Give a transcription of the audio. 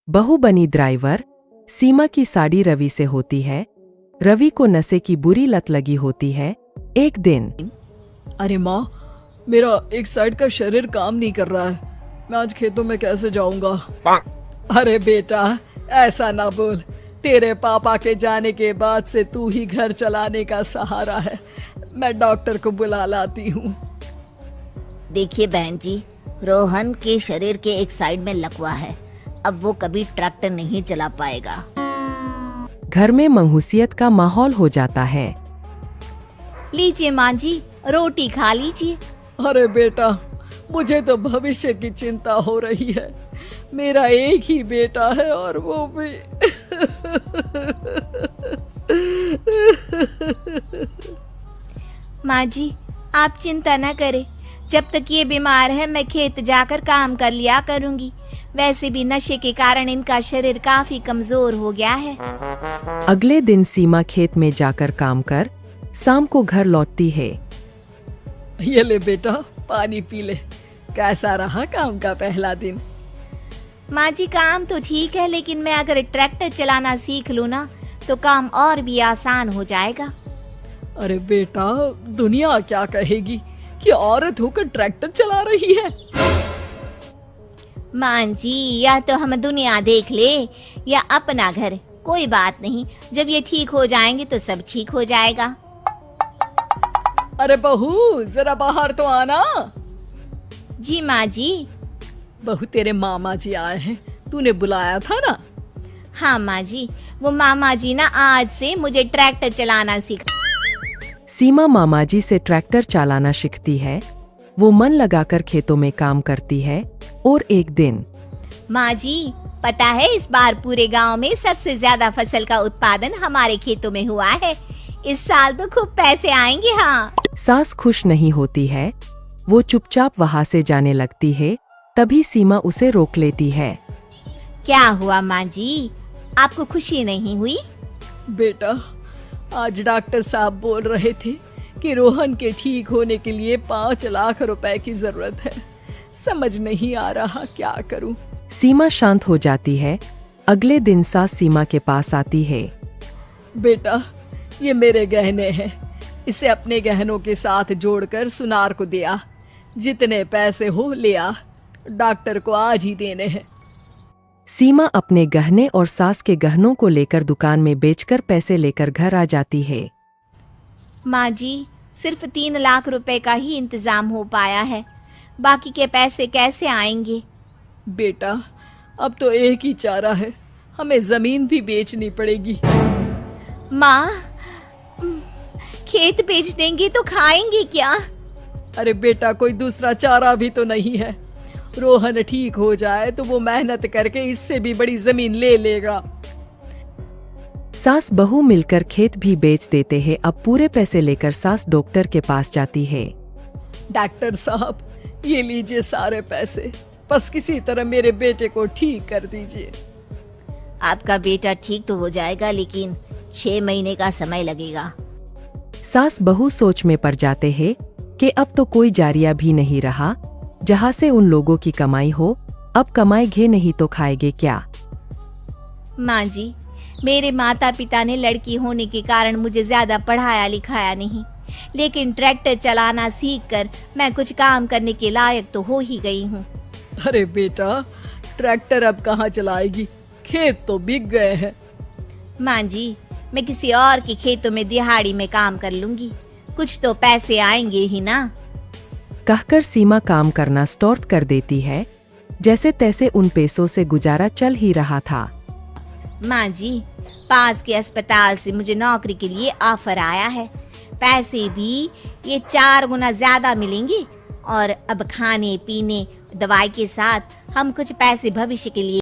बहू बनी ड्राइवर। सीमा की साड़ी रवि से होती है। रवि को नशे की बुरी लत लगी होती है। एक दिन अरे माँ, मेरा एक साइड का शरीर काम नहीं कर रहा है। मैं आज खेतों में कैसे जाऊंगा? अरे बेटा, ऐसा ना बोल। तेरे पापा के जाने के बाद से तू ही घर चलाने का सहारा है। मैं डॉक्टर को बुला लाती हूँ। देखिए बहन जी, रोहन के शरीर के एक साइड में लकवा है। अब वो कभी ट्रैक्टर नहीं चला पाएगा। घर में मंहूसियत का माहौल हो जाता है। लीजिए माँ जी, रोटी खा लीजिए। अरे बेटा, मुझे तो भविष्य की चिंता हो रही है। मेरा एक ही बेटा है और वो भी माँ जी, आप चिंता न करें। जब तक ये बीमार है मैं खेत जाकर काम कर लिया करूंगी। वैसे भी नशे के कारण इनका शरीर काफी कमजोर हो गया है। अगले दिन सीमा खेत में जाकर काम कर शाम को घर लौटती है। ये ले बेटा, पानी पी ले। कैसा रहा काम का पहला दिन? माँ जी, काम तो ठीक है, लेकिन मैं अगर ट्रैक्टर चलाना सीख लूँ ना तो काम और भी आसान हो जाएगा। अरे बेटा, दुनिया क्या कहेगी कि औरत होकर ट्रैक्टर चला रही है। माँ जी, या तो हम दुनिया देख ले या अपना घर, कोई बात नहीं। जब ये ठीक हो जाएंगे तो सब ठीक हो जाएगा। अरे बहू, जरा बाहर तो आना। जी माँ जी। बहू, तेरे मामा जी आए हैं, तूने बुलाया था ना? हाँ माँ जी, वो मामा जी ना आज से मुझे ट्रैक्टर चलाना सिखा। सीमा मामाजी से ट्रैक्टर चलाना सीखती है। वो मन लगाकर खेतों में काम करती है। और एक दिन माँ जी, पता है इस बार पूरे गांव में सबसे ज्यादा फसल का उत्पादन हमारे खेतों में हुआ है। इस साल तो खूब पैसे आएंगे। हाँ। सास खुश नहीं होती है। वो चुपचाप वहाँ से जाने लगती है। तभी सीमा उसे रोक लेती है। क्या हुआ माँ जी, आपको खुशी नहीं हुई? बेटा, आज डॉक्टर साहब बोल रहे थे कि रोहन के ठीक होने के लिए 5 लाख रुपए की जरूरत है। समझ नहीं आ रहा क्या करूं। सीमा शांत हो जाती है। अगले दिन सास सीमा के पास आती है। बेटा, ये मेरे गहने हैं। इसे अपने गहनों के साथ जोड़कर सुनार को दिया। जितने पैसे हो ले आ। डॉक्टर को आज ही देने हैं। सीमा अपने गहने और सास के गहनों को लेकर दुकान में बेचकर पैसे लेकर घर आ जाती है। माँ जी, सिर्फ 3 लाख रुपए का ही इंतजाम हो पाया है। बाकी के पैसे कैसे आएंगे? बेटा, अब तो एक ही चारा है, हमें जमीन भी बेचनी पड़ेगी। माँ, खेत बेच देंगे तो खाएंगे क्या? अरे बेटा, कोई दूसरा चारा भी तो नहीं है। रोहन ठीक हो जाए तो वो मेहनत करके इससे भी बड़ी जमीन ले लेगा। सास बहू मिलकर खेत भी बेच देते हैं। अब पूरे पैसे लेकर सास डॉक्टर के पास जाती है। डॉक्टर साहब, ये लीजिए सारे पैसे। बस किसी तरह मेरे बेटे को ठीक कर दीजिए। आपका बेटा ठीक तो हो जाएगा, लेकिन 6 महीने का समय लगेगा। सास बहू सोच में पड़ जाते हैं कि अब तो कोई जारिया भी नहीं रहा जहाँ से उन लोगों की कमाई हो। अब कमाएंगे नहीं तो खाएंगे क्या? माँ जी, मेरे माता पिता ने लड़की होने के कारण मुझे ज्यादा पढ़ाया लिखाया नहीं, लेकिन ट्रैक्टर चलाना सीखकर मैं कुछ काम करने के लायक तो हो ही गई हूँ। अरे बेटा, ट्रैक्टर अब कहाँ चलाएगी? खेत तो बिक गए हैं। माँ जी, मैं किसी और के खेतों में दिहाड़ी में काम कर लूंगी। कुछ तो पैसे आएंगे ही ना। कहकर सीमा काम करना स्टार्ट कर देती है। जैसे तैसे उन पैसों से गुजारा चल ही रहा था। माँ जी, पास के अस्पताल से मुझे नौकरी के लिए ऑफर आया है। पैसे भी ये 4 गुना ज्यादा मिलेंगे और अब खाने पीने दवाई के साथ हम कुछ पैसे भविष्य के लिए